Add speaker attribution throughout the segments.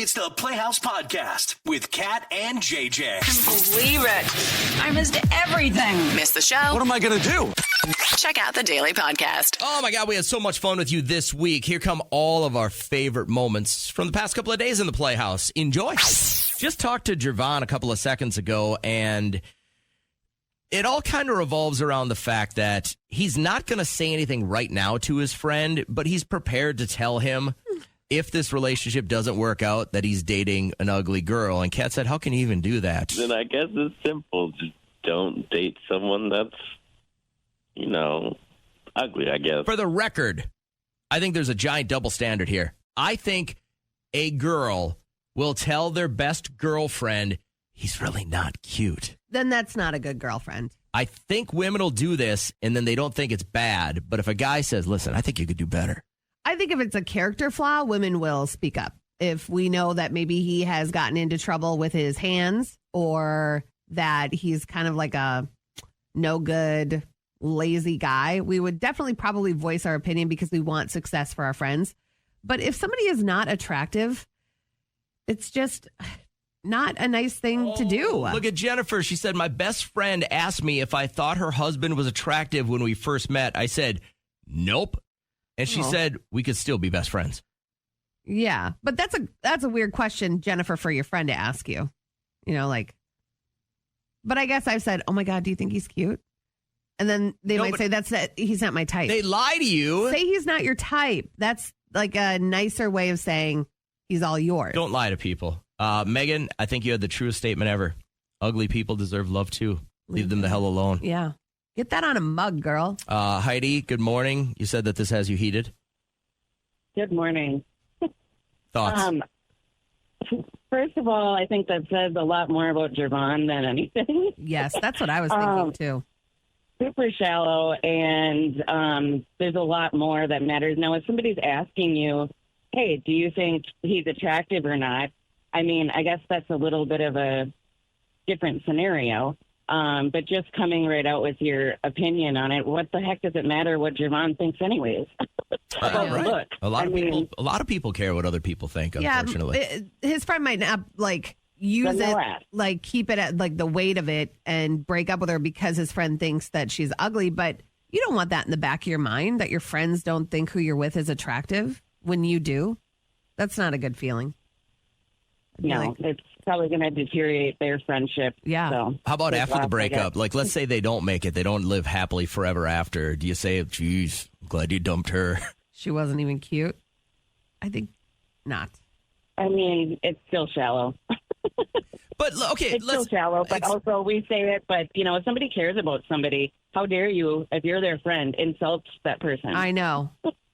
Speaker 1: It's the Playhouse Podcast with Kat and JJ.
Speaker 2: Believe it. I missed everything.
Speaker 3: Missed the show?
Speaker 4: What am I going to do?
Speaker 3: Check out the Daily Podcast.
Speaker 5: Oh, my God. We had so much fun with you this week. Here come all of our favorite moments from the past couple of days in the Playhouse. Enjoy. Just talked to Jervon a couple of seconds ago, and it all kind of revolves around the fact that he's not going to say anything right now to his friend, but he's prepared to tell him if this relationship doesn't work out that he's dating an ugly girl. And Kat said, how can he even do that?
Speaker 6: Then I guess it's simple. Just don't date someone that's, ugly, I guess.
Speaker 5: For the record, I think there's a giant double standard here. I think a girl will tell their best girlfriend, he's really not cute.
Speaker 7: Then that's not a good girlfriend.
Speaker 5: I think women will do this, and then they don't think it's bad. But if a guy says, listen, I think you could do better.
Speaker 7: I think if it's a character flaw, women will speak up. If we know that maybe he has gotten into trouble with his hands or that he's kind of like a no good, lazy guy, we would definitely probably voice our opinion because we want success for our friends. But if somebody is not attractive, it's just not a nice thing to do.
Speaker 5: Look at Jennifer. She said, my best friend asked me if I thought her husband was attractive when we first met. I said, nope. And she said, we could still be best friends.
Speaker 7: Yeah, but that's a weird question, Jennifer, for your friend to ask you. But I guess I've said, oh my God, do you think he's cute? And then they might say, he's not my type.
Speaker 5: They lie to you.
Speaker 7: Say he's not your type. That's like a nicer way of saying he's all yours.
Speaker 5: Don't lie to people. Megan, I think you had the truest statement ever. Ugly people deserve love too. Leave them the hell alone.
Speaker 7: Yeah. Get that on a mug, girl.
Speaker 5: Heidi, good morning. You said that this has you heated.
Speaker 8: Good morning.
Speaker 5: Thoughts?
Speaker 8: First of all, I think that says a lot more about Jervon than anything.
Speaker 7: Yes, that's what I was thinking too.
Speaker 8: Super shallow, and there's a lot more that matters. Now, if somebody's asking you, hey, do you think he's attractive or not? I mean, I guess that's a little bit of a different scenario. But just coming right out with your opinion on it, what the heck does it matter what Jervon thinks anyways?
Speaker 5: Right.
Speaker 8: Look,
Speaker 5: a lot of people care what other people think, unfortunately.
Speaker 7: Yeah, his friend might not use it, keep it at the weight of it and break up with her because his friend thinks that she's ugly. But you don't want that in the back of your mind, that your friends don't think who you're with is attractive when you do. That's not a good feeling.
Speaker 8: No, it's probably going to deteriorate their friendship.
Speaker 7: Yeah.
Speaker 8: So
Speaker 5: how about after the breakup? Let's say they don't make it. They don't live happily forever after. Do you say, geez, I'm glad you dumped her?
Speaker 7: She wasn't even cute? I think not.
Speaker 8: I mean, it's still shallow.
Speaker 5: But, okay.
Speaker 8: It's still shallow, but also we say it. But, if somebody cares about somebody, how dare you, if you're their friend, insult that person?
Speaker 7: I know.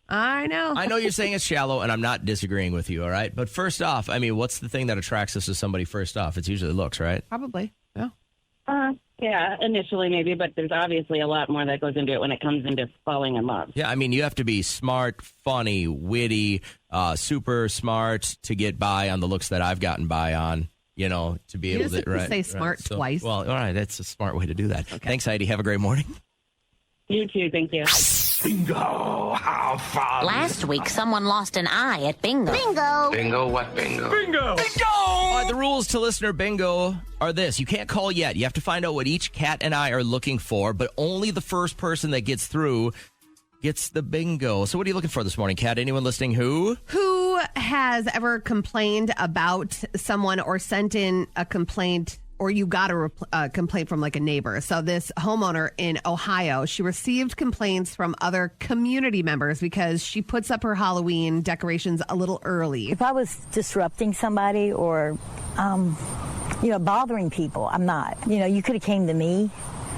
Speaker 7: I know
Speaker 5: you're saying it's shallow, and I'm not disagreeing with you, all right? But first off, I mean, what's the thing that attracts us to somebody first off? It's usually looks, right?
Speaker 7: Probably, yeah.
Speaker 8: Yeah, initially maybe, but there's obviously a lot more that goes into it when it comes into falling in love.
Speaker 5: Yeah, I mean, you have to be smart, funny, witty, super smart to get by on the looks that I've gotten by on, to be able to
Speaker 7: say smart twice.
Speaker 5: Well, all right, that's a smart way to do that. Okay. Thanks, Heidi. Have a great morning.
Speaker 8: You too, thank you.
Speaker 1: Bingo! How fun!
Speaker 9: Last week, someone lost an eye at bingo.
Speaker 10: Bingo!
Speaker 4: Bingo what bingo?
Speaker 1: Bingo!
Speaker 5: The rules to listener bingo are this. You can't call yet. You have to find out what each Kat and I are looking for, but only the first person that gets through gets the bingo. So what are you looking for this morning, Kat? Anyone listening who?
Speaker 7: Who has ever complained about someone or sent in a complaint, or you got a complaint from a neighbor? So this homeowner in Ohio, she received complaints from other community members because she puts up her Halloween decorations a little early.
Speaker 11: If I was disrupting somebody or, bothering people, I'm not. You could have came to me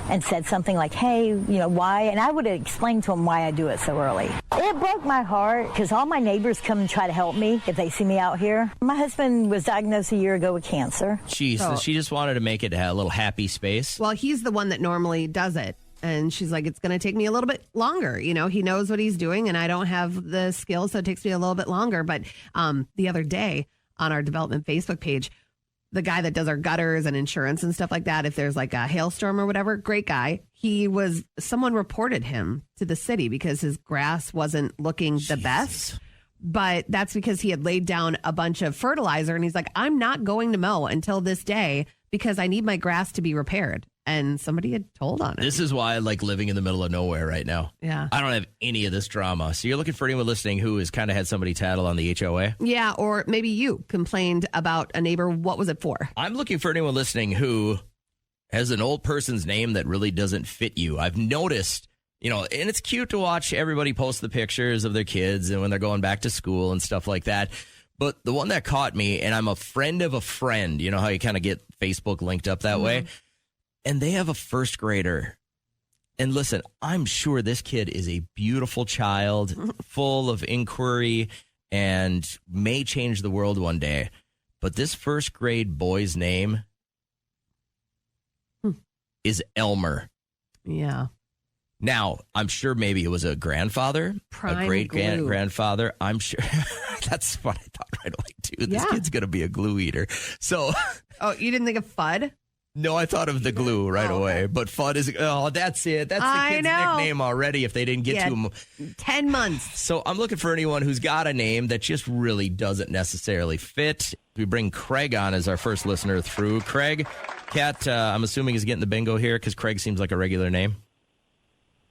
Speaker 11: and said something like, hey, why? And I would have explained to them why I do it so early. It broke my heart because all my neighbors come and try to help me if they see me out here. My husband was diagnosed a year ago with cancer.
Speaker 5: Jeez, so she just wanted to make it a little happy space.
Speaker 7: Well, he's the one that normally does it. And she's like, it's going to take me a little bit longer. He knows what he's doing and I don't have the skills, so it takes me a little bit longer. But the other day on our development Facebook page, the guy that does our gutters and insurance and stuff like that, if there's a hailstorm or whatever, great guy. Someone reported him to the city because his grass wasn't looking the best. But that's because he had laid down a bunch of fertilizer and he's like, I'm not going to mow until this day because I need my grass to be repaired. And somebody had told on it.
Speaker 5: This is why I like living in the middle of nowhere right now.
Speaker 7: Yeah.
Speaker 5: I don't have any of this drama. So you're looking for anyone listening who has kind of had somebody tattle on the HOA?
Speaker 7: Yeah, or maybe you complained about a neighbor. What was it for?
Speaker 5: I'm looking for anyone listening who has an old person's name that really doesn't fit you. I've noticed, and it's cute to watch everybody post the pictures of their kids and when they're going back to school and stuff like that. But the one that caught me, and I'm a friend of a friend, you know how you kind of get Facebook linked up that way? And they have a first grader. And listen, I'm sure this kid is a beautiful child, full of inquiry, and may change the world one day. But this first grade boy's name is Elmer.
Speaker 7: Yeah.
Speaker 5: Now, I'm sure maybe it was a grandfather,
Speaker 7: Prime
Speaker 5: a great
Speaker 7: glue.
Speaker 5: grandfather. I'm sure. That's what I thought right away, too. This kid's going to be a glue eater. So.
Speaker 7: Oh, you didn't think of Fudd?
Speaker 5: No, I thought of the glue right away. But Fudd is, that's it. That's the kid's nickname already if they didn't get to him.
Speaker 7: 10 months.
Speaker 5: So I'm looking for anyone who's got a name that just really doesn't necessarily fit. We bring Craig on as our first listener through. Craig, Kat, I'm assuming is getting the bingo here because Craig seems like a regular name.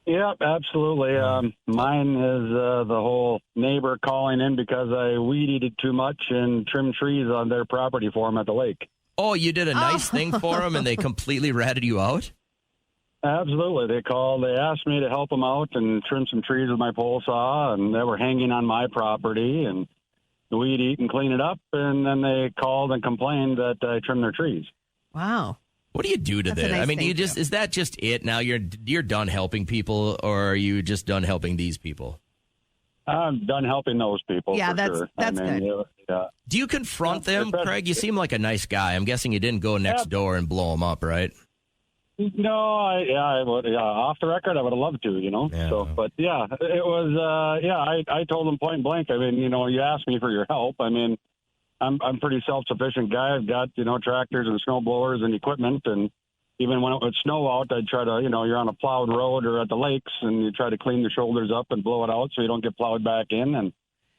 Speaker 4: Yep, absolutely. Mine is the whole neighbor calling in because I weed eated too much and trimmed trees on their property for them at the lake.
Speaker 5: Oh, you did a nice thing for them and they completely ratted you out?
Speaker 4: Absolutely. They called. They asked me to help them out and trim some trees with my pole saw, and they were hanging on my property and weed eat and clean it up. And then they called and complained that I trimmed their trees.
Speaker 7: Wow.
Speaker 5: What do you do to that?
Speaker 7: Nice
Speaker 5: I mean,
Speaker 7: thing
Speaker 5: is that just it? Now you're done helping people, or are you just done helping these people?
Speaker 4: I'm done helping those people.
Speaker 7: Yeah,
Speaker 4: for
Speaker 7: that's
Speaker 4: sure.
Speaker 7: good.
Speaker 4: Yeah.
Speaker 5: Do you confront them, Craig? You seem like a nice guy. I'm guessing you didn't go next door and blow them up, right?
Speaker 4: No, I would. Yeah, off the record, I would have loved to,
Speaker 5: Yeah.
Speaker 4: So, but yeah, it was. I told them point blank. I mean, you asked me for your help. I mean, I'm pretty self-sufficient guy. I've got tractors and snow blowers and equipment, and even when it would snow out, I'd try to you're on a plowed road or at the lakes, and you try to clean the shoulders up and blow it out so you don't get plowed back in. And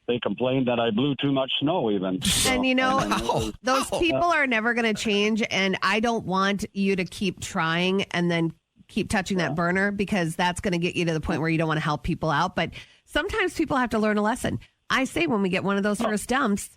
Speaker 4: they complained that I blew too much snow even. So,
Speaker 7: and those people are never going to change, and I don't want you to keep trying and then keep touching that burner because that's going to get you to the point where you don't want to help people out. But sometimes people have to learn a lesson. I say when we get one of those first dumps,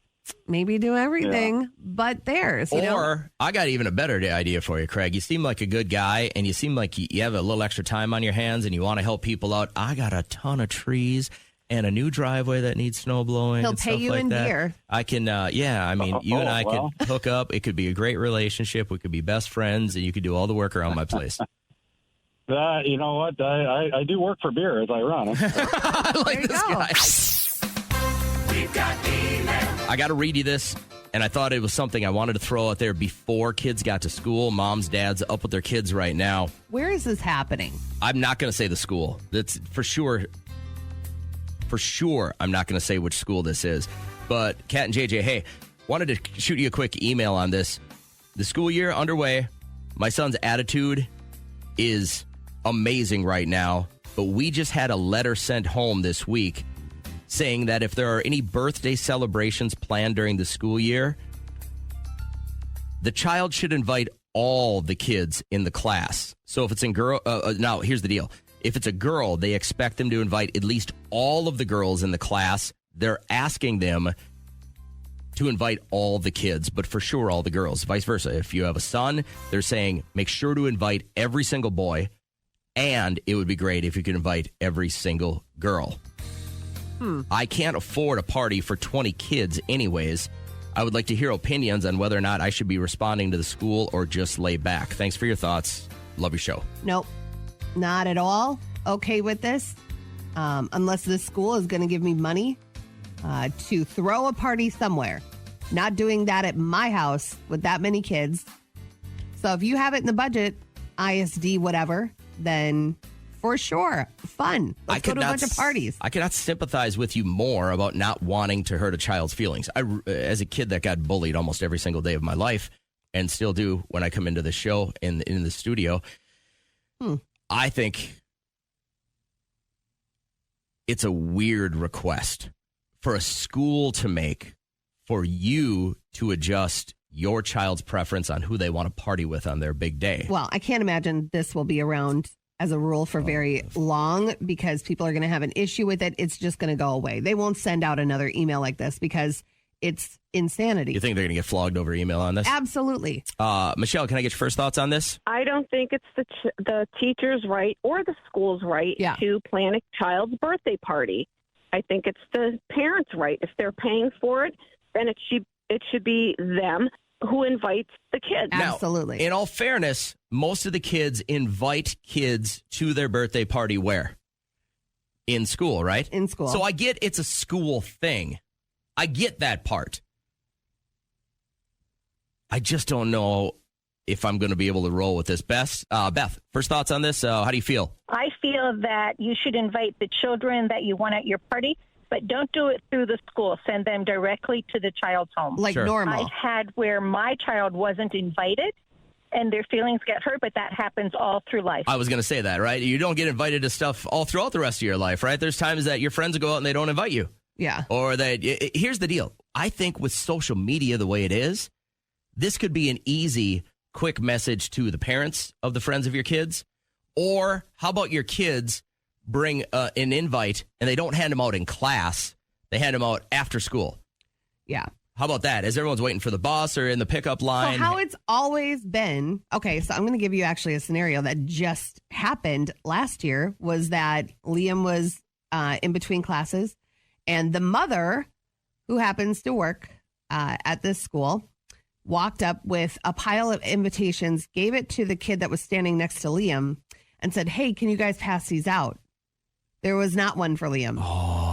Speaker 7: maybe do everything but theirs.
Speaker 5: Or I got even a better idea for you, Craig. You seem like a good guy, and you seem like you have a little extra time on your hands, and you want to help people out. I got a ton of trees and a new driveway that needs snow blowing.
Speaker 7: He'll
Speaker 5: and
Speaker 7: pay
Speaker 5: stuff
Speaker 7: you
Speaker 5: like
Speaker 7: in
Speaker 5: that.
Speaker 7: beer.
Speaker 5: I can, I mean, you and I could hook up. It could be a great relationship. We could be best friends, and you could do all the work around my place.
Speaker 4: You know what? I do work for beer. It's ironic.
Speaker 5: I like this guy.
Speaker 1: We've got email.
Speaker 5: I got to read you this, and I thought it was something I wanted to throw out there before kids got to school. Moms, dads up with their kids right now.
Speaker 7: Where is this happening?
Speaker 5: I'm not going to say the school. That's for sure. For sure, I'm not going to say which school this is. But Kat and JJ, hey, wanted to shoot you a quick email on this. The school year underway. My son's attitude is amazing right now, but we just had a letter sent home this week saying that if there are any birthday celebrations planned during the school year, the child should invite all the kids in the class. So if it's in girl, now here's the deal. If it's a girl, they expect them to invite at least all of the girls in the class. They're asking them to invite all the kids, but for sure all the girls. Vice versa. If you have a son, they're saying make sure to invite every single boy, and it would be great if you could invite every single girl. I can't afford a party for 20 kids anyways. I would like to hear opinions on whether or not I should be responding to the school or just lay back. Thanks for your thoughts. Love your show.
Speaker 7: Nope, not at all okay with this. Unless this school is going to give me money to throw a party somewhere. Not doing that at my house with that many kids. So if you have it in the budget, ISD, whatever, then for sure, fun. Let's go to a bunch of parties.
Speaker 5: I cannot sympathize with you more about not wanting to hurt a child's feelings. As a kid that got bullied almost every single day of my life, and still do when I come into the show in the studio, I think it's a weird request for a school to make for you to adjust your child's preference on who they want to party with on their big day?
Speaker 7: Well, I can't imagine this will be around as a rule for very long because people are going to have an issue with it. It's just going to go away. They won't send out another email like this because it's insanity.
Speaker 5: You think they're going to get flogged over email on this?
Speaker 7: Absolutely.
Speaker 5: Michelle, can I get your first thoughts on this?
Speaker 10: I don't think it's the teacher's right or the school's right to plan a child's birthday party. I think it's the parents' right. If they're paying for it, then it should be them who invites the kids.
Speaker 7: Absolutely.
Speaker 5: Now, in all fairness, most of the kids invite kids to their birthday party where? In school, right?
Speaker 7: In school.
Speaker 5: So I get it's a school thing. I get that part. I just don't know if I'm going to be able to roll with this. Beth, first thoughts on this? How do you feel?
Speaker 12: I feel that you should invite the children that you want at your party, but don't do it through the school. Send them directly to the child's home.
Speaker 7: Like normal.
Speaker 12: I've had where my child wasn't invited and their feelings get hurt, but that happens all through life.
Speaker 5: I was going to say that, right? You don't get invited to stuff all throughout the rest of your life, right? There's times that your friends will go out and they don't invite you.
Speaker 7: Yeah.
Speaker 5: Or here's the deal. I think with social media the way it is, this could be an easy, quick message to the parents of the friends of your kids. Or how about your kids bring an invite and they don't hand them out in class. They hand them out after school.
Speaker 7: Yeah.
Speaker 5: How about that? As everyone's waiting for the bus or in the pickup line.
Speaker 7: So how it's always been. Okay, so I'm going to give you actually a scenario that just happened last year was that Liam was in between classes and the mother who happens to work at this school walked up with a pile of invitations, gave it to the kid that was standing next to Liam and said, hey, can you guys pass these out? There was not one for Liam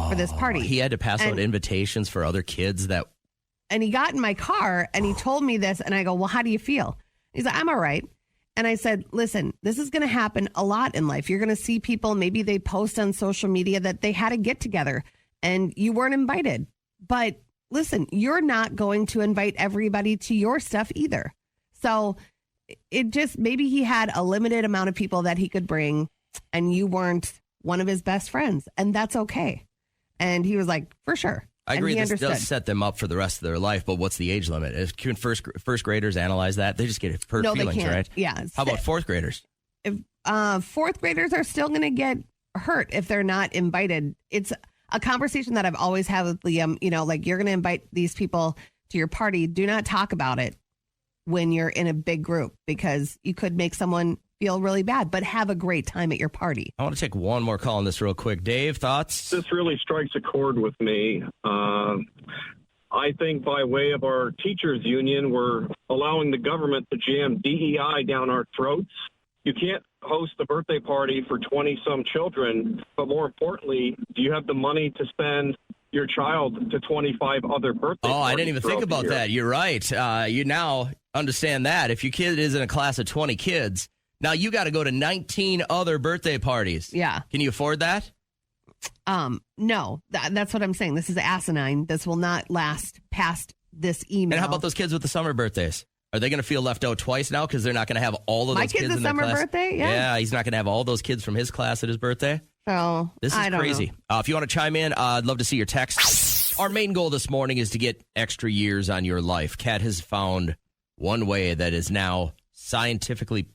Speaker 7: for this party.
Speaker 5: He had to pass out invitations for other kids that.
Speaker 7: And he got in my car and he told me this and I go, well, how do you feel? He's like, I'm all right. And I said, listen, this is going to happen a lot in life. You're going to see people, maybe they post on social media that they had a get together and you weren't invited. But listen, you're not going to invite everybody to your stuff either. So it just, maybe he had a limited amount of people that he could bring and you weren't one of his best friends. And that's okay. And he was like, for sure.
Speaker 5: I agree. This does set them up for the rest of their life. But what's the age limit? Can first graders analyze that? They just get hurt feelings,
Speaker 7: they can't.
Speaker 5: right?
Speaker 7: Yeah.
Speaker 5: How about fourth graders?
Speaker 7: If fourth graders are still going to get hurt if they're not invited. It's a conversation that I've always had with Liam, you know, like you're going to invite these people to your party. Do not talk about it when you're in a big group because you could make someone feel really bad, but have a great time at your party.
Speaker 5: I want to take one more call on this real quick. Dave, thoughts?
Speaker 13: This really strikes a chord with me. I think by way of our teachers union, we're allowing the government to jam DEI down our throats. You can't host a birthday party for 20-some children, but more importantly, do you have the money to send your child to 25 other birthday parties?
Speaker 5: Oh, I didn't even think about that. You're right. You now understand that. If your kid is in a class of 20 kids, now you got to go to 19 other birthday parties.
Speaker 7: Yeah.
Speaker 5: Can you afford that?
Speaker 7: No, that's what I'm saying. This is asinine. This will not last past this email.
Speaker 5: And how about those kids with the summer birthdays? Are they going to feel left out twice now because they're not going to have all of those kids in their class? My kid's a summer
Speaker 7: birthday? Yeah,
Speaker 5: he's not going to have all those kids from his class at his birthday.
Speaker 7: So,
Speaker 5: this is crazy. If you want to chime in, I'd love to see your text. Our main goal this morning is to get extra years on your life. Kat has found one way that is now scientifically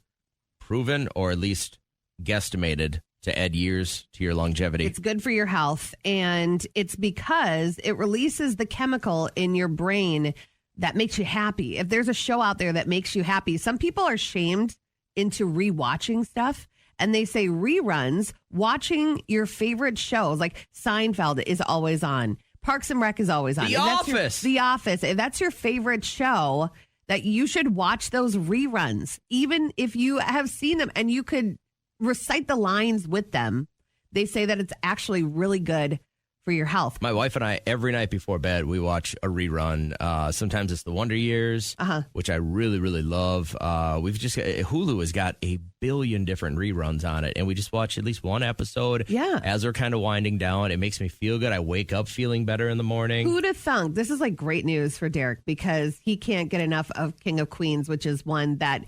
Speaker 5: proven or at least guesstimated to add years to your longevity.
Speaker 7: It's good for your health, and it's because it releases the chemical in your brain that makes you happy. If there's a show out there that makes you happy, some people are shamed into rewatching stuff, and they say reruns, watching your favorite shows, like Seinfeld is always on, Parks and Rec is always on.
Speaker 5: The Office.
Speaker 7: The Office. If that's your favorite show, that you should watch those reruns, even if you have seen them and you could recite the lines with them. They say that it's actually really good for your health.
Speaker 5: My wife and I, every night before bed, we watch a rerun. Sometimes it's The Wonder Years, which I really, really love. Hulu has got a billion different reruns on it, and we just watch at least one episode.
Speaker 7: Yeah.
Speaker 5: As we're kind of winding down, it makes me feel good. I wake up feeling better in the morning.
Speaker 7: Who'd have thunk? This is like great news for Derek because he can't get enough of King of Queens, which is one that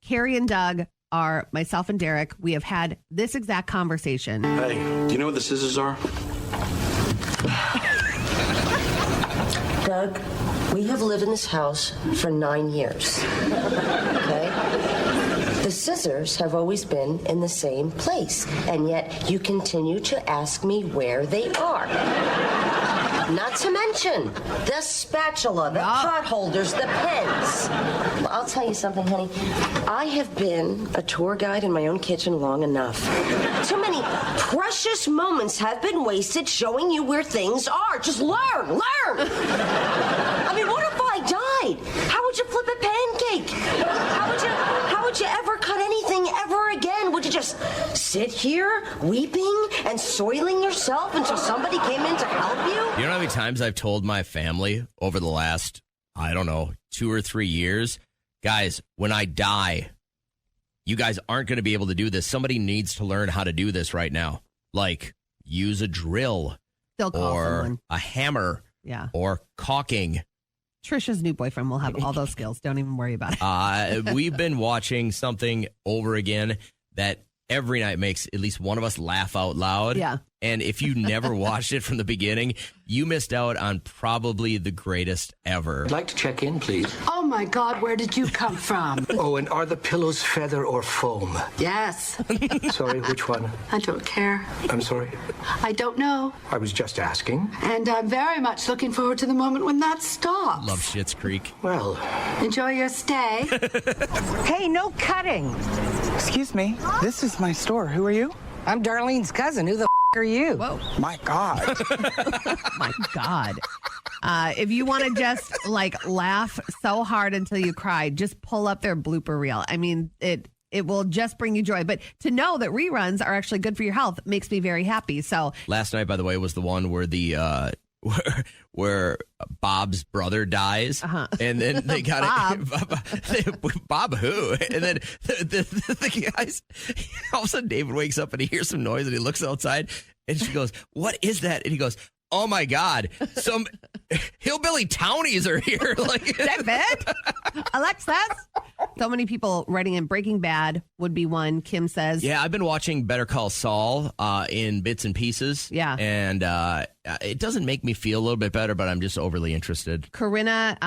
Speaker 7: Carrie and Doug are myself and Derek. We have had this exact conversation.
Speaker 14: Hey, do you know what the scissors are? Doug, we have lived in this house for 9 years. Okay? The scissors have always been in the same place, and yet you continue to ask me where they are. Not to mention the spatula, the pot holders, the pens. Well, I'll tell you something, honey. I have been a tour guide in my own kitchen long enough. Too many precious moments have been wasted showing you where things are. Just learn. I mean, what if I died? How would you flip a pancake? How would you ever cut anything ever again? Would you just sit here weeping and soiling yourself until somebody came in to help you?
Speaker 5: You know how many times I've told my family over the last, 2 or 3 years, guys, when I die, you guys aren't going to be able to do this. Somebody needs to learn how to do this right now. Like, use a drill.
Speaker 7: They'll call
Speaker 5: or
Speaker 7: someone.
Speaker 5: A hammer.
Speaker 7: Yeah.
Speaker 5: Or caulking.
Speaker 7: Trisha's new boyfriend will have all those skills. Don't even worry about it.
Speaker 5: We've been watching something over again that every night makes at least one of us laugh out loud.
Speaker 7: Yeah.
Speaker 5: And if you never watched it from the beginning, you missed out on probably the greatest ever.
Speaker 15: I'd like to check in, please.
Speaker 16: Oh, my God, where did you come from?
Speaker 15: Oh, and are the pillows feather or foam?
Speaker 16: Yes.
Speaker 15: Sorry, which one?
Speaker 16: I don't care.
Speaker 15: I'm sorry.
Speaker 16: I don't know.
Speaker 15: I was just asking.
Speaker 16: And I'm very much looking forward to the moment when that stops.
Speaker 5: Love Schitt's Creek.
Speaker 15: Well.
Speaker 16: Enjoy your stay.
Speaker 17: Hey, no cutting. Excuse me. This is my store. Who are you? I'm Darlene's cousin. Who the are you?
Speaker 7: Whoa.
Speaker 17: My God.
Speaker 7: My God. If you want to just laugh so hard until you cry, just pull up their blooper reel. I mean, it will just bring you joy. But to know that reruns are actually good for your health makes me very happy. So
Speaker 5: last night, by the way, was the one where the where Bob's brother dies, and then they got Bob who, and then the guys. All of a sudden, David wakes up and he hears some noise, and he looks outside, and she goes, "What is that?" And he goes, "Oh my God, some hillbilly townies are here!" Like
Speaker 7: that bad, Alexis. So many people writing in. Breaking Bad would be one. Kim says,
Speaker 5: "Yeah, I've been watching Better Call Saul in bits and pieces.
Speaker 7: Yeah,
Speaker 5: and it doesn't make me feel a little bit better, but I'm just overly interested."
Speaker 7: Corinna,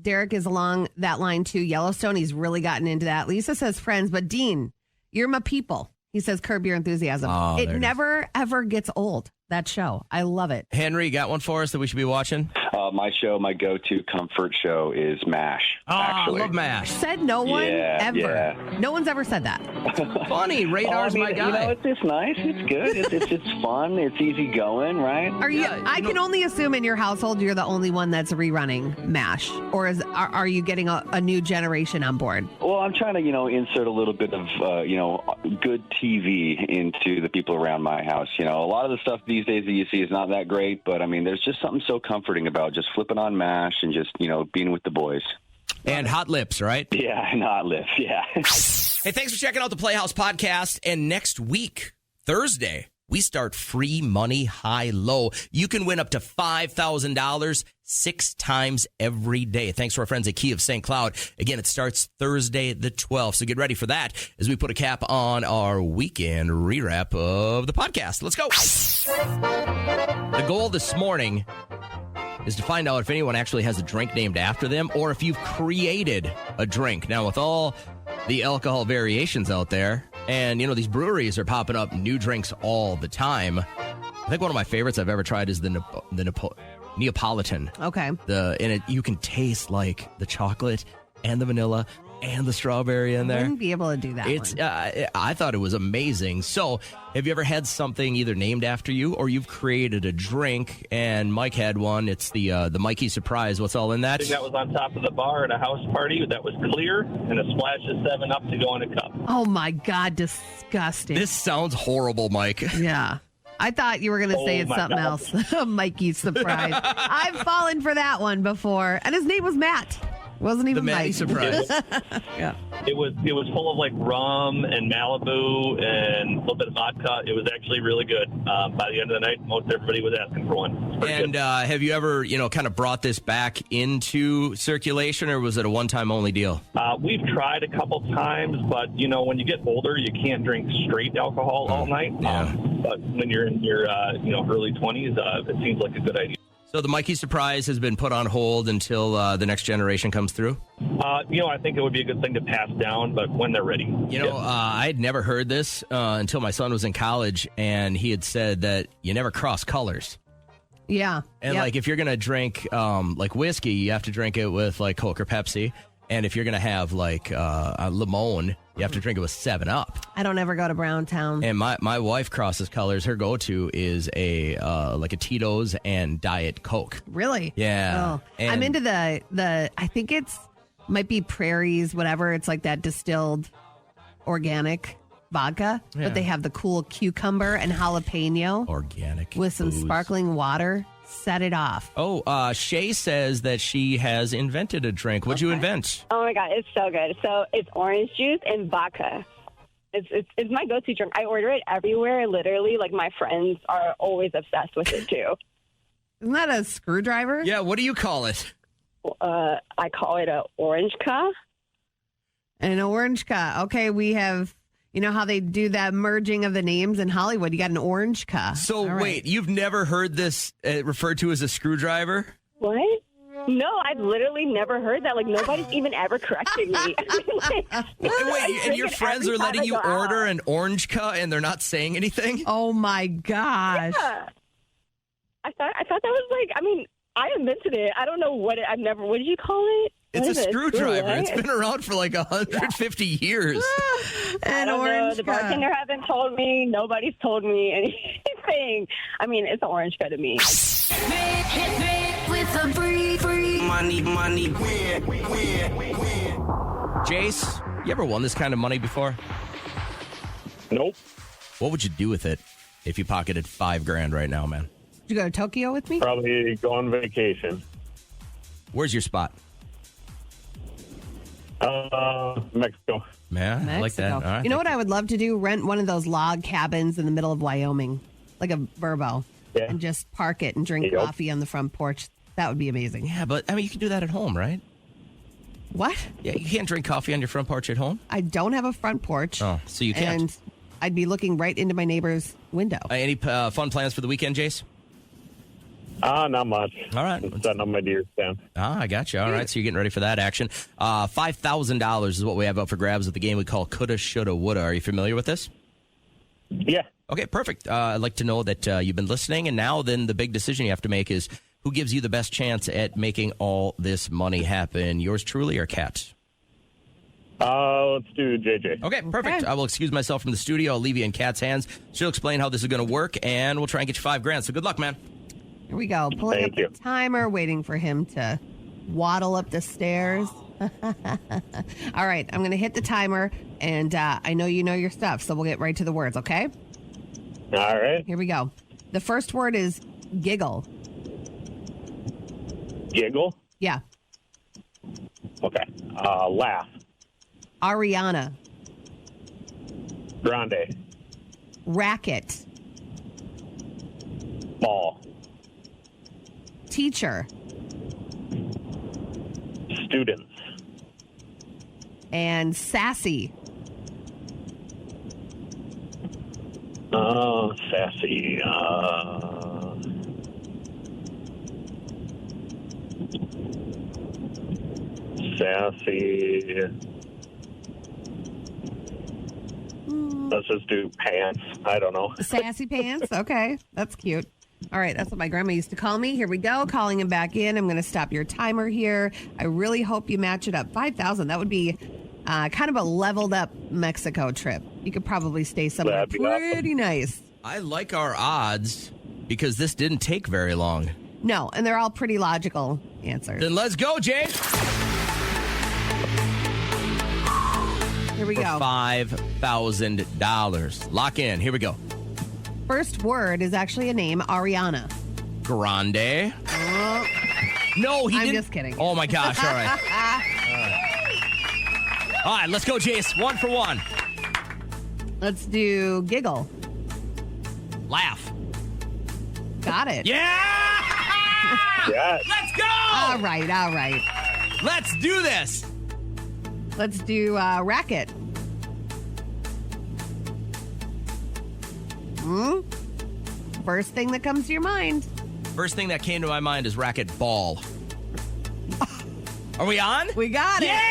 Speaker 7: Derek is along that line too. Yellowstone, he's really gotten into that. Lisa says Friends, but Dean, you're my people. He says Curb Your Enthusiasm.
Speaker 5: Oh,
Speaker 7: it never ever gets old. That show, I love it.
Speaker 5: Henry, got one for us that we should be watching?
Speaker 18: My go-to comfort show is MASH.
Speaker 5: I love MASH.
Speaker 7: Said no one ever.
Speaker 18: Yeah.
Speaker 7: No one's ever said that.
Speaker 5: Funny, Radar's my guy.
Speaker 18: It's nice. It's good. It's fun. It's easy going, right?
Speaker 7: Are you? I can only assume in your household you're the only one that's rerunning MASH, or are you getting a new generation on board?
Speaker 18: Well, I'm trying to insert a little bit of good TV into the people around my house. A lot of the stuff these days that you see is not that great, but I mean, there's just something so comforting about just flipping on MASH and just being with the boys.
Speaker 5: And Hot Lips, right?
Speaker 18: Yeah, and Hot Lips, yeah.
Speaker 5: Hey, thanks for checking out the Playhouse Podcast. And next week, Thursday, we start Free Money High Low. You can win up to $5,000 6 times every day. Thanks to our friends at Key of St. Cloud. Again, it starts Thursday the 12th. So get ready for that as we put a cap on our weekend rewrap of the podcast. Let's go. The goal this morning is to find out if anyone actually has a drink named after them or if you've created a drink. Now, with all the alcohol variations out there, and, these breweries are popping up new drinks all the time. I think one of my favorites I've ever tried is the Neapolitan.
Speaker 7: Okay.
Speaker 5: You can taste like the chocolate and the vanilla and the strawberry in there.
Speaker 7: I wouldn't be able to do that.
Speaker 5: I thought it was amazing. So, have you ever had something either named after you or you've created a drink? And Mike had one. It's the Mikey Surprise. What's all in that?
Speaker 19: That was on top of the bar at a house party that was clear and a splash of 7-Up to go in a cup.
Speaker 7: Oh my God, disgusting.
Speaker 5: This sounds horrible, Mike.
Speaker 7: Yeah. I thought you were going to say it's something else. Mikey's Surprise. I've fallen for that one before. And his name was Matt. Wasn't even
Speaker 5: the Matty
Speaker 7: Mike.
Speaker 5: Surprise.
Speaker 7: Yeah.
Speaker 19: It was full of like rum and Malibu and a little bit of vodka. It was actually really good. By the end of the night, most everybody was asking for one.
Speaker 5: And have you ever, kind of brought this back into circulation, or was it a one-time only deal?
Speaker 19: We've tried a couple times, but when you get older, you can't drink straight alcohol all night.
Speaker 5: Yeah.
Speaker 19: But when you're in your early 20s, it seems like a good idea.
Speaker 5: So the Mikey surprise has been put on hold until the next generation comes through?
Speaker 19: I think it would be a good thing to pass down, but when they're ready.
Speaker 5: I had never heard this until my son was in college, and he had said that you never cross colors.
Speaker 7: Yeah.
Speaker 5: And like if you're going to drink like whiskey, you have to drink it with like Coke or Pepsi. And if you're going to have like a Limon, you have to drink it with 7-Up.
Speaker 7: I don't ever go to Browntown.
Speaker 5: And my wife crosses colors. Her go-to is a Tito's and Diet Coke.
Speaker 7: Really?
Speaker 5: Yeah.
Speaker 7: Oh. I'm into the I think might be Prairie's, whatever. It's like that distilled organic vodka, but they have the cool cucumber and jalapeno.
Speaker 5: Organic.
Speaker 7: With some sparkling water. Set it off.
Speaker 5: Oh, Shay says that she has invented a drink. What'd you invent?
Speaker 20: Oh my God, it's so good. So it's orange juice and vodka. It's my go-to drink. I order it everywhere. Literally, like my friends are always obsessed with it too.
Speaker 7: Isn't that a screwdriver?
Speaker 5: Yeah. What do you call it?
Speaker 20: I call it a orange ka.
Speaker 7: An orange ka. Okay, we have. You know how they do that merging of the names in Hollywood? You got an orange ka.
Speaker 5: So wait, you've never heard this referred to as a screwdriver?
Speaker 20: What? No, I've literally never heard that. Like, nobody's even ever corrected me.
Speaker 5: Wait, and your friends are letting you order an orange ka and they're not saying anything?
Speaker 7: Oh, my gosh.
Speaker 20: Yeah. I thought that was like, I invented it. I don't know what did you call it?
Speaker 5: It's a screwdriver.
Speaker 20: Right?
Speaker 5: It's been around for like 150 years.
Speaker 20: I don't know. The bartender hasn't told me. Nobody's told me anything. It's an orange ka to me.
Speaker 2: With a free
Speaker 1: Money.
Speaker 5: Jace, you ever won this kind of money before?
Speaker 13: Nope.
Speaker 5: What would you do with it if you pocketed $5,000 right now, man?
Speaker 7: Would you go to Tokyo with me?
Speaker 13: Probably go on vacation.
Speaker 5: Where's your spot?
Speaker 13: Mexico.
Speaker 5: Man, I like that. All right.
Speaker 7: You know what I would love to do? Rent one of those log cabins in the middle of Wyoming, like a Vrbo, and just park it and drink coffee on the front porch. That would be amazing.
Speaker 5: Yeah, but you can do that at home, right?
Speaker 7: What?
Speaker 5: Yeah, you can't drink coffee on your front porch at home?
Speaker 7: I don't have a front porch.
Speaker 5: Oh, so you can't.
Speaker 7: And I'd be looking right into my neighbor's window.
Speaker 5: Any fun plans for the weekend, Jace?
Speaker 13: Not much.
Speaker 5: All right.
Speaker 13: I'm setting up my deer stand.
Speaker 5: I got you. All right, so you're getting ready for that action. $5,000 is what we have up for grabs at the game we call Coulda, Shoulda, Woulda. Are you familiar with this?
Speaker 13: Yeah.
Speaker 5: Okay, perfect. I'd like to know that you've been listening, and now then the big decision you have to make is who gives you the best chance at making all this money happen, yours truly or Kat?
Speaker 13: Let's do JJ.
Speaker 5: Okay, perfect. I will excuse myself from the studio. I'll leave you in Kat's hands. She'll explain how this is going to work, and we'll try and get you $5,000. So good luck, man.
Speaker 7: Here we go. Pulling up the timer, waiting for him to waddle up the stairs. All right, I'm going to hit the timer, and I know you know your stuff, so we'll get right to the words, okay?
Speaker 13: All right.
Speaker 7: Here we go. The first word is giggle.
Speaker 13: Giggle?
Speaker 7: Yeah.
Speaker 13: Okay. Laugh.
Speaker 7: Ariana.
Speaker 13: Grande.
Speaker 7: Racket.
Speaker 13: Ball.
Speaker 7: Teacher.
Speaker 13: Students.
Speaker 7: And sassy.
Speaker 13: Sassy. Sassy. Let's just do pants. I don't know.
Speaker 7: Sassy pants? Okay, that's cute. All right, that's what my grandma used to call me. Here we go, calling him back in. I'm going to stop your timer here. I really hope you match it up. 5,000, that would be kind of a leveled up Mexico trip. You could probably stay somewhere pretty nice.
Speaker 5: I like our odds because this didn't take very long.
Speaker 7: No, and they're all pretty logical answers.
Speaker 5: Then let's go, Jay.
Speaker 7: Here we go.
Speaker 5: $5,000. Lock in. Here we go.
Speaker 7: First word is actually a name, Ariana.
Speaker 5: Grande. No, he didn't.
Speaker 7: I'm just kidding.
Speaker 5: Oh, my gosh. All right. All right, let's go, Jace. 1 for 1.
Speaker 7: Let's do giggle.
Speaker 5: Laugh.
Speaker 7: Got it.
Speaker 5: Yeah!
Speaker 13: Yes.
Speaker 5: Let's go!
Speaker 7: All right.
Speaker 5: Let's do this.
Speaker 7: Let's do racket. First thing that comes to your mind.
Speaker 5: First thing that came to my mind is racquetball. Are we on?
Speaker 7: We got it.
Speaker 5: Yeah!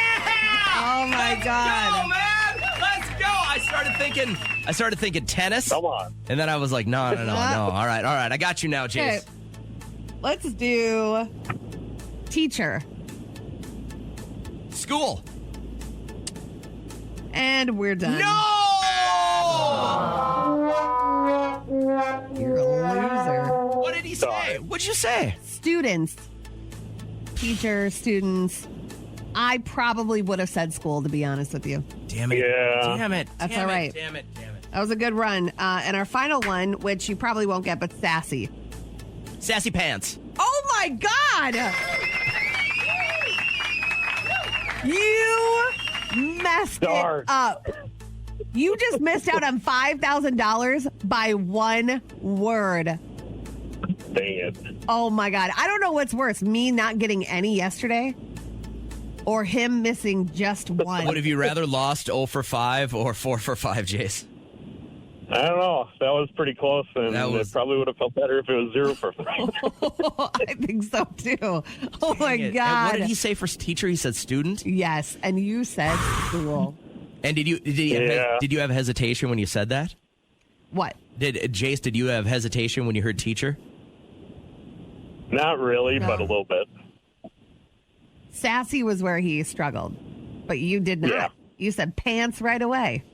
Speaker 7: Oh my God.
Speaker 5: Go, man! Let's go! I started thinking tennis.
Speaker 19: Come on.
Speaker 5: And then I was like, no. All right. I got you now, Jace.
Speaker 7: Okay. Let's do teacher.
Speaker 5: School.
Speaker 7: And we're done.
Speaker 5: No!
Speaker 7: You're a loser.
Speaker 5: What did he say? What'd you say?
Speaker 7: Students. Teacher, students. I probably would have said school, to be honest with you.
Speaker 5: Damn it.
Speaker 19: Yeah.
Speaker 5: Damn it.
Speaker 7: That's
Speaker 5: Damn
Speaker 7: all
Speaker 5: it,
Speaker 7: right.
Speaker 5: Damn it.
Speaker 7: That was a good run. And our final one, which you probably won't get, but sassy.
Speaker 5: Sassy pants.
Speaker 7: Oh, my God. You messed it up. You just missed out on $5,000 by one word.
Speaker 19: Dang it.
Speaker 7: Oh, my God. I don't know what's worse, me not getting any yesterday or him missing just one.
Speaker 5: Would have you rather lost 0 for 5 or 4 for 5, Jace?
Speaker 19: I don't know. That was pretty close, and it probably would have felt better if it was 0 for 5.
Speaker 7: I think so, too. Oh, my
Speaker 5: And
Speaker 7: God.
Speaker 5: what did he say for teacher? He said student?
Speaker 7: Yes, and you said school.
Speaker 5: And did you have hesitation when you said that?
Speaker 7: What?
Speaker 5: Jace, did you have hesitation when you heard teacher?
Speaker 19: Not really, but a little bit.
Speaker 7: Sassy was where he struggled, but you did not.
Speaker 19: Yeah.
Speaker 7: You said pants right away.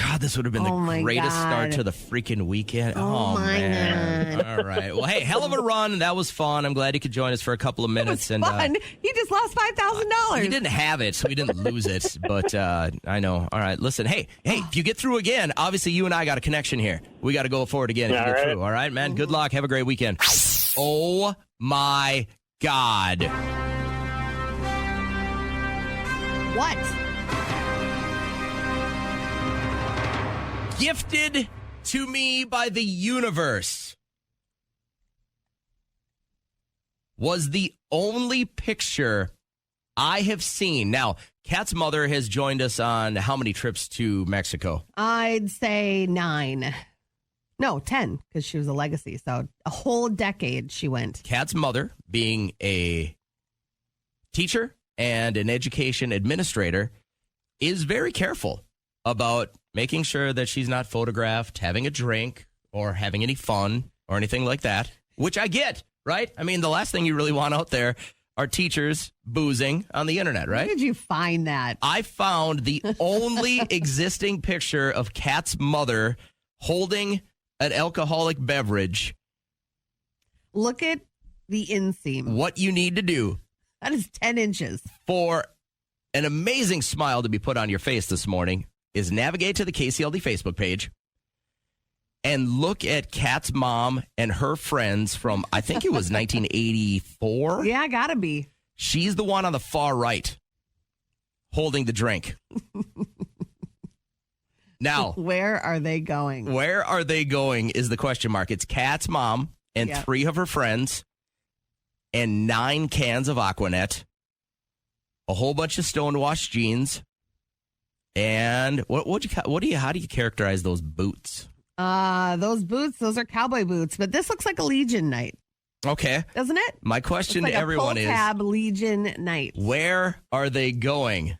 Speaker 5: God, this would have been the greatest start to the freaking weekend.
Speaker 7: Oh my
Speaker 5: man.
Speaker 7: God.
Speaker 5: All right. Well, hey, hell of a run. That was fun. I'm glad you could join us for a couple of minutes.
Speaker 7: It was fun. He just lost $5,000.
Speaker 5: He didn't have it, so he didn't lose it. But I know. All right. Listen, hey, if you get through again, obviously you and I got a connection here. We got to go forward again if you get through. All right, man. Good luck. Have a great weekend. Oh, my God.
Speaker 7: What?
Speaker 5: Gifted to me by the universe was the only picture I have seen. Now, Kat's mother has joined us on how many trips to Mexico?
Speaker 7: I'd say 9. No, 10, because she was a legacy. So a whole decade she went.
Speaker 5: Kat's mother, being a teacher and an education administrator, is very careful about making sure that she's not photographed having a drink or having any fun or anything like that, which I get, right? I mean, the last thing you really want out there are teachers boozing on the internet, right?
Speaker 7: Where did you find that?
Speaker 5: I found the only existing picture of Kat's mother holding an alcoholic beverage.
Speaker 7: Look at the inseam.
Speaker 5: What you need to do.
Speaker 7: That is 10 inches.
Speaker 5: For an amazing smile to be put on your face this morning is navigate to the KCLD Facebook page and look at Kat's mom and her friends from, I think it was 1984.
Speaker 7: Yeah, gotta be.
Speaker 5: She's the one on the far right holding the drink. Now,
Speaker 7: where are they going?
Speaker 5: Where are they going is the question mark. It's Kat's mom and 3 of her friends and 9 cans of Aquanet, a whole bunch of stonewashed jeans, and how do you characterize those boots?
Speaker 7: Those boots, those are cowboy boots, but this looks like a Legion night.
Speaker 5: Okay.
Speaker 7: Doesn't it?
Speaker 5: My question
Speaker 7: looks like
Speaker 5: to everyone is,
Speaker 7: Tab Legion night.
Speaker 5: where are they going?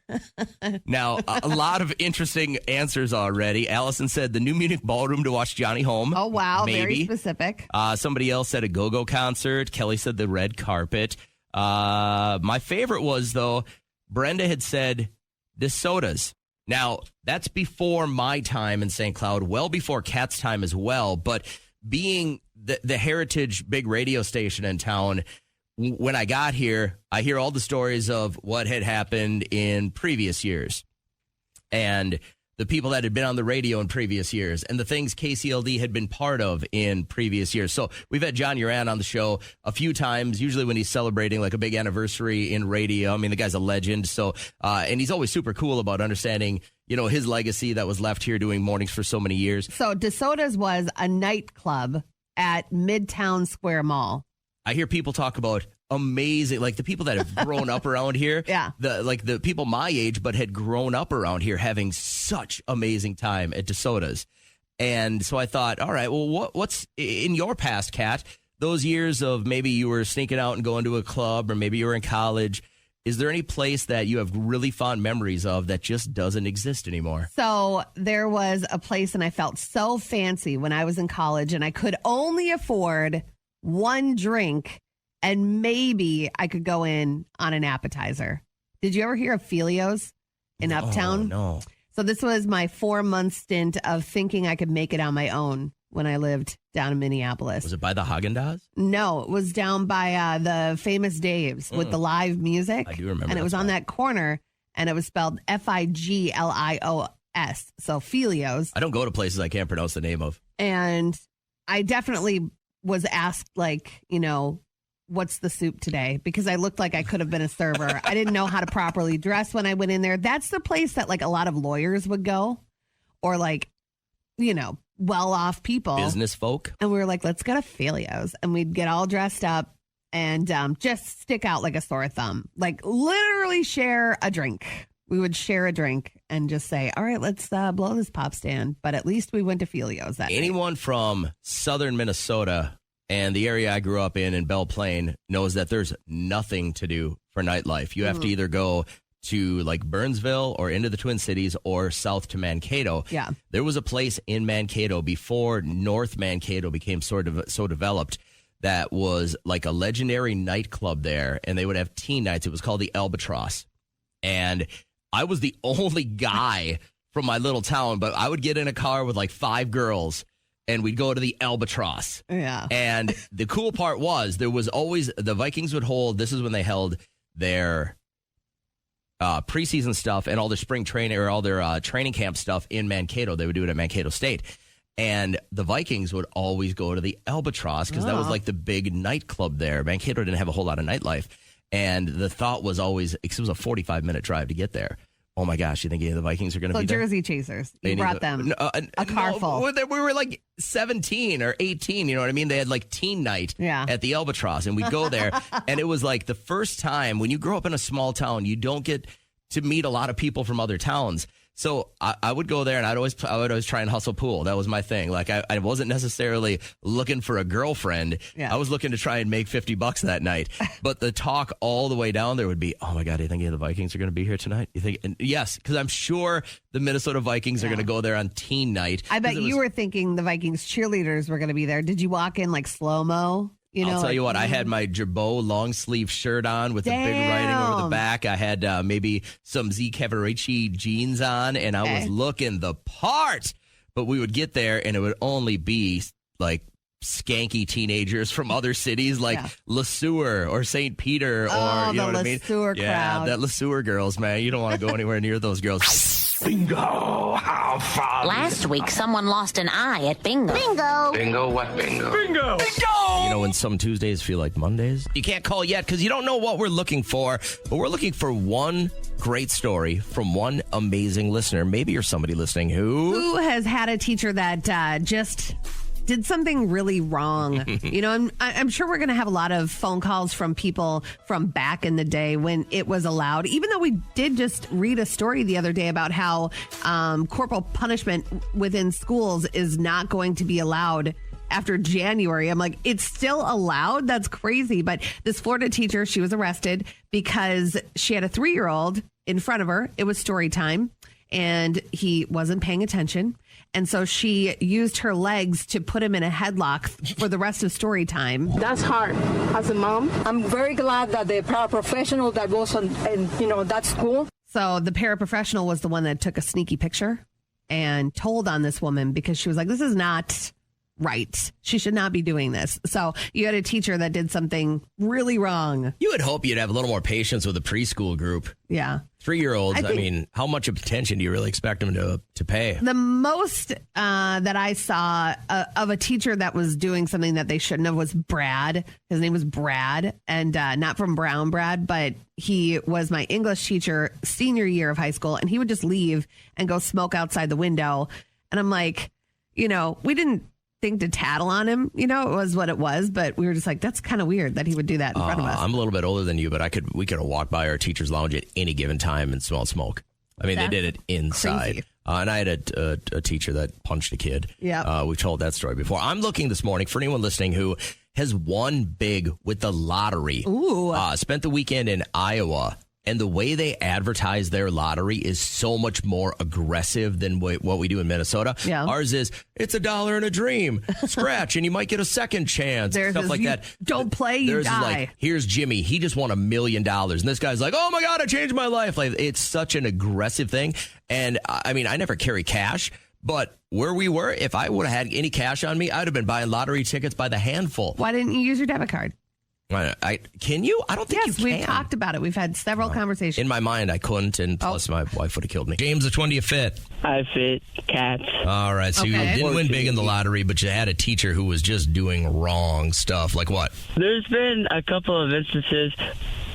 Speaker 5: Now, a lot of interesting answers already. Allison said the New Munich Ballroom to watch Johnny Home.
Speaker 7: Oh, wow.
Speaker 5: Maybe.
Speaker 7: Very specific.
Speaker 5: Somebody else said a go-go concert. Kelly said the red carpet. My favorite was, though, Brenda had said DeSoto's. Now, that's before my time in St. Cloud, well before Kat's time as well. But being the heritage big radio station in town, when I got here, I hear all the stories of what had happened in previous years and the people that had been on the radio in previous years and the things KCLD had been part of in previous years. So we've had John Uran on the show a few times, usually when he's celebrating like a big anniversary in radio. I mean, the guy's a legend. So, and he's always super cool about understanding, you know, his legacy that was left here doing mornings for so many years.
Speaker 7: So DeSoto's was a nightclub at Midtown Square Mall.
Speaker 5: I hear people talk about amazing, like the people that have grown up around here.
Speaker 7: Yeah.
Speaker 5: The people my age, but had grown up around here having such amazing time at DeSoto's. And so I thought, all right, well, what's in your past, Kat? those years of maybe you were sneaking out and going to a club, or maybe you were in college, is there any place that you have really fond memories of that just doesn't exist anymore?
Speaker 7: So there was a place, and I felt so fancy when I was in college, and I could only afford one drink, and maybe I could go in on an appetizer. Did you ever hear of Filio's in Uptown?
Speaker 5: No.
Speaker 7: So this was my 4-month stint of thinking I could make it on my own when I lived down in Minneapolis.
Speaker 5: Was it by the Haagen-Dazs?
Speaker 7: No, it was down by the Famous Dave's with the live music.
Speaker 5: I do remember.
Speaker 7: And it was on that corner, and it was spelled Figlios. So Filio's.
Speaker 5: I don't go to places I can't pronounce the name of.
Speaker 7: And I definitely was asked, like, you know, what's the soup today? Because I looked like I could have been a server. I didn't know how to properly dress when I went in there. That's the place that, like, a lot of lawyers would go, or, like, you know, well-off people.
Speaker 5: Business folk.
Speaker 7: And we were like, let's go to Filio's. And we'd get all dressed up and just stick out like a sore thumb. Like, literally share a drink. We would share a drink and just say, all right, let's blow this pop stand. But at least we went to Filio's that night.
Speaker 5: Anyone from southern Minnesota and the area I grew up in Belle Plaine, knows that there's nothing to do for nightlife. You have to either go to like Burnsville or into the Twin Cities or south to Mankato.
Speaker 7: Yeah.
Speaker 5: There was a place in Mankato before North Mankato became so developed that was like a legendary nightclub there, and they would have teen nights. It was called the Albatross. And I was the only guy from my little town, but I would get in a car with like 5 girls and we'd go to the Albatross.
Speaker 7: Yeah.
Speaker 5: And the cool part was there was always the Vikings would hold, this is when they held their preseason stuff and all their spring training or all their training camp stuff in Mankato. They would do it at Mankato State. And the Vikings would always go to the Albatross because that was like the big nightclub there. Mankato didn't have a whole lot of nightlife. And the thought was always, it was a 45-minute drive to get there. Oh, my gosh, you think the Vikings are going to be there?
Speaker 7: Jersey Chasers. You brought them a car full.
Speaker 5: We were like 17 or 18, you know what I mean? They had like teen night at the Albatross, and we'd go there. And it was like the first time, when you grow up in a small town, you don't get to meet a lot of people from other towns. So I would go there, and I would always try and hustle pool. That was my thing. Like, I wasn't necessarily looking for a girlfriend.
Speaker 7: Yeah.
Speaker 5: I was looking to try and make $50 that night. But the talk all the way down there would be, oh, my God, do you think the Vikings are going to be here tonight? You think? And yes, because I'm sure the Minnesota Vikings are going to go there on teen night.
Speaker 7: I bet you were thinking the Vikings cheerleaders were going to be there. Did you walk in like slow-mo?
Speaker 5: I'll tell you what, I had my Girbaud long sleeve shirt on with the big writing over the back. I had maybe some Z Cavaricci jeans on, and I was looking the part. But we would get there, and it would only be like skanky teenagers from other cities like Le Sueur or St. Peter or, you know what I mean?
Speaker 7: Crowd.
Speaker 5: Yeah, that Le Sueur girls, man. You don't want to go anywhere near those girls.
Speaker 9: Bingo! How fun! Last week, someone lost an eye at bingo. Bingo!
Speaker 15: Bingo what bingo?
Speaker 1: Bingo!
Speaker 5: You know when some Tuesdays feel like Mondays? You can't call yet because you don't know what we're looking for, but we're looking for one great story from one amazing listener. Maybe you're somebody listening who
Speaker 7: has had a teacher that just did something really wrong. You know, I'm sure we're going to have a lot of phone calls from people from back in the day when it was allowed, even though we did just read a story the other day about how corporal punishment within schools is not going to be allowed after January. I'm like, it's still allowed? That's crazy. But this Florida teacher, she was arrested because she had a 3-year-old in front of her. It was story time, and he wasn't paying attention. And so she used her legs to put him in a headlock for the rest of story time.
Speaker 10: That's hard. As a mom, I'm very glad that the paraprofessional that was in that school.
Speaker 7: So the paraprofessional was the one that took a sneaky picture and told on this woman because she was like, this is not right. She should not be doing this. So you had a teacher that did something really wrong.
Speaker 5: You would hope you'd have a little more patience with a preschool group.
Speaker 7: Yeah.
Speaker 5: 3-year-olds, I mean, how much of attention do you really expect them to pay?
Speaker 7: The most that I saw of a teacher that was doing something that they shouldn't have was Brad. His name was Brad, and not from Brown Brad, but he was my English teacher senior year of high school, and he would just leave and go smoke outside the window. And I'm like, you know, we didn't think to tattle on him, you know, it was what it was, but we were just like, that's kind of weird that he would do that in front of us.
Speaker 5: I'm a little bit older than you, but we could have walked by our teacher's lounge at any given time and smelled smoke. I mean, they did it inside. And I had a teacher that punched a kid.
Speaker 7: Yeah.
Speaker 5: We've told that story before. I'm looking this morning for anyone listening who has won big with the lottery.
Speaker 7: Ooh.
Speaker 5: Spent the weekend in Iowa. And the way they advertise their lottery is so much more aggressive than what we do in Minnesota.
Speaker 7: Yeah.
Speaker 5: Ours is, it's $1 and a dream. Scratch, and you might get a second chance. Stuff like that.
Speaker 7: Don't play, you
Speaker 5: Theirs
Speaker 7: die.
Speaker 5: is like, here's Jimmy. He just won $1 million. And this guy's like, oh, my God, I changed my life. Like, it's such an aggressive thing. And, I mean, I never carry cash. But where we were, if I would have had any cash on me, I'd have been buying lottery tickets by the handful.
Speaker 7: Why didn't you use your debit card?
Speaker 5: Can you? I don't think you can.
Speaker 7: Yes, we've talked about it. We've had several conversations.
Speaker 5: In my mind, I couldn't, and plus my wife would have killed me. James, which one do you fit?
Speaker 21: I fit cats.
Speaker 5: All right, so you didn't win big in the lottery, but you had a teacher who was just doing wrong stuff. Like what?
Speaker 21: There's been a couple of instances.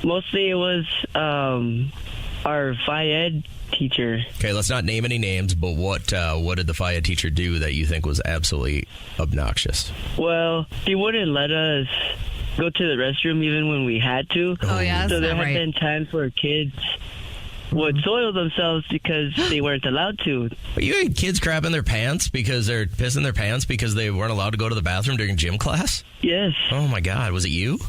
Speaker 21: Mostly it was our Phi Ed teacher.
Speaker 5: Okay, let's not name any names, but what did the Phi Ed teacher do that you think was absolutely obnoxious?
Speaker 21: Well, he wouldn't let us go to the restroom even when we had to.
Speaker 7: Oh, yeah,
Speaker 21: so there had been times where kids would soil themselves because they weren't allowed to.
Speaker 5: But you had kids crapping their pants because they're pissing their pants because they weren't allowed to go to the bathroom during gym class?
Speaker 21: Yes.
Speaker 5: Oh, my God. Was it you?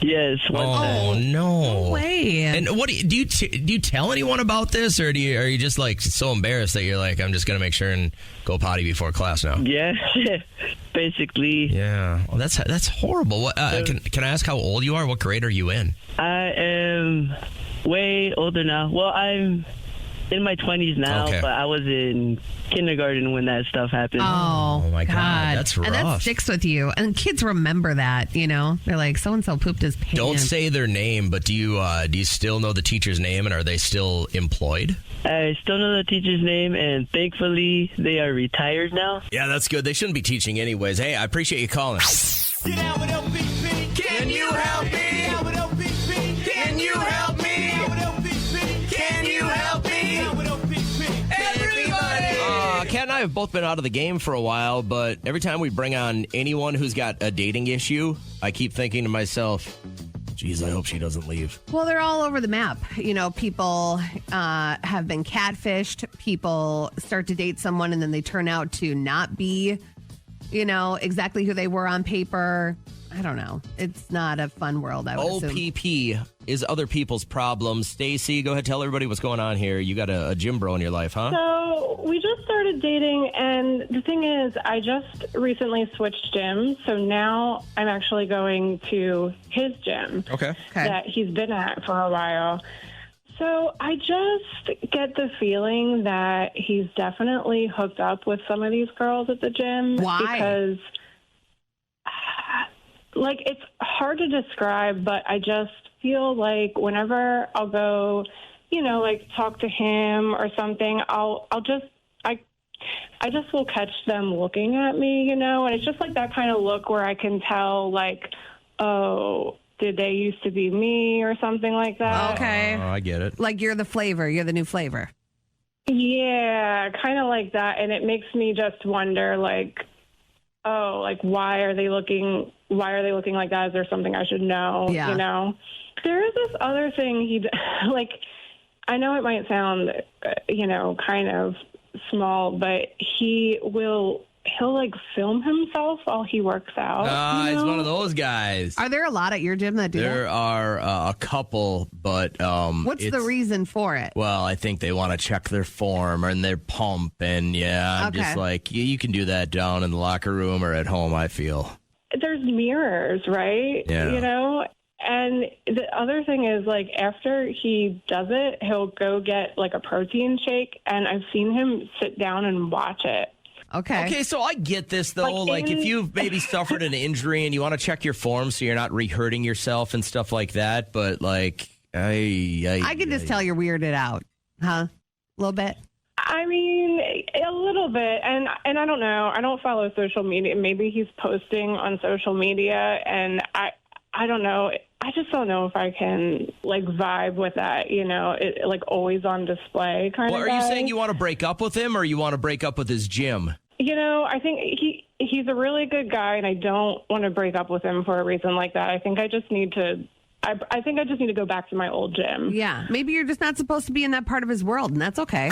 Speaker 21: Yes.
Speaker 5: Oh, no.
Speaker 7: No way.
Speaker 5: And what do you tell anyone about this, or are you just like so embarrassed that you're like, I'm just going to make sure and go potty before class now?
Speaker 21: Yeah, basically.
Speaker 5: Yeah. Well, that's horrible. What, can I ask how old you are? What grade are you in?
Speaker 21: I am way older now. Well, I'm in my 20s now, but I was in kindergarten when that stuff happened.
Speaker 7: Oh
Speaker 5: my God. That's rough.
Speaker 7: And that sticks with you. And kids remember that, you know? They're like, so-and-so pooped his pants.
Speaker 5: Don't say their name, but do you still know the teacher's name, and are they still employed?
Speaker 21: I still know the teacher's name, and thankfully they are retired now.
Speaker 5: Yeah, that's good. They shouldn't be teaching anyways. Hey, I appreciate you calling.
Speaker 1: Get out with LPP. Can you help me? Get out with LPP. Can you help me? Get out with LPP. Can you help me? Get out with LPP. Everybody!
Speaker 5: Kat and I have both been out of the game for a while, but every time we bring on anyone who's got a dating issue, I keep thinking to myself, geez, I hope she doesn't leave.
Speaker 7: Well, they're all over the map. You know, people have been catfished. People start to date someone and then they turn out to not be, you know, exactly who they were on paper. I don't know. It's not a fun world, I would assume.
Speaker 5: OPP is other people's problems. Stacy, go ahead, tell everybody what's going on here. You got a gym bro in your life, huh?
Speaker 22: So we just started dating, and the thing is, I just recently switched gyms, so now I'm actually going to his gym that he's been at for a while. So I just get the feeling that he's definitely hooked up with some of these girls at the gym.
Speaker 7: Why?
Speaker 22: Because, like, it's hard to describe, but I just feel like whenever I'll go, you know, like talk to him or something, I just will catch them looking at me, you know, and it's just like that kind of look where I can tell, like, oh, did they used to be me or something like that?
Speaker 7: Okay.
Speaker 5: Oh, I get it.
Speaker 7: Like you're the flavor. You're the new flavor.
Speaker 22: Yeah, kind of like that. And it makes me just wonder, like, oh, like, why are they looking like that? Is there something I should know?
Speaker 7: Yeah.
Speaker 22: You know, there is this other thing like, I know it might sound, you know, kind of small, but he'll like film himself while he works out.
Speaker 5: He's one of those guys.
Speaker 7: Are there a lot at your gym that do
Speaker 5: There
Speaker 7: that?
Speaker 5: are a couple, but
Speaker 7: What's the reason for it?
Speaker 5: Well, I think they want to check their form and their pump, and I'm just like, you can do that down in the locker room or at home, I feel.
Speaker 22: There's mirrors, right?
Speaker 5: Yeah.
Speaker 22: You know? And the other thing is, like, after he does it, he'll go get, like, a protein shake, and I've seen him sit down and watch it.
Speaker 7: Okay,
Speaker 5: so I get this, though. Like if you've maybe suffered an injury and you want to check your form so you're not re-hurting yourself and stuff like that, but, like,
Speaker 7: I can just tell you're weirded out, huh? A little bit?
Speaker 22: I mean, a little bit. And I don't know. I don't follow social media. Maybe he's posting on social media, and I don't know. I just don't know if I can, like, vibe with that, you know, like, always on display kind of
Speaker 5: Well, are you saying you want to break up with him or you want to break up with his gym?
Speaker 22: You know, I think he's a really good guy, and I don't want to break up with him for a reason like that. I think I just need to go back to my old gym.
Speaker 7: Yeah, maybe you're just not supposed to be in that part of his world, and that's okay.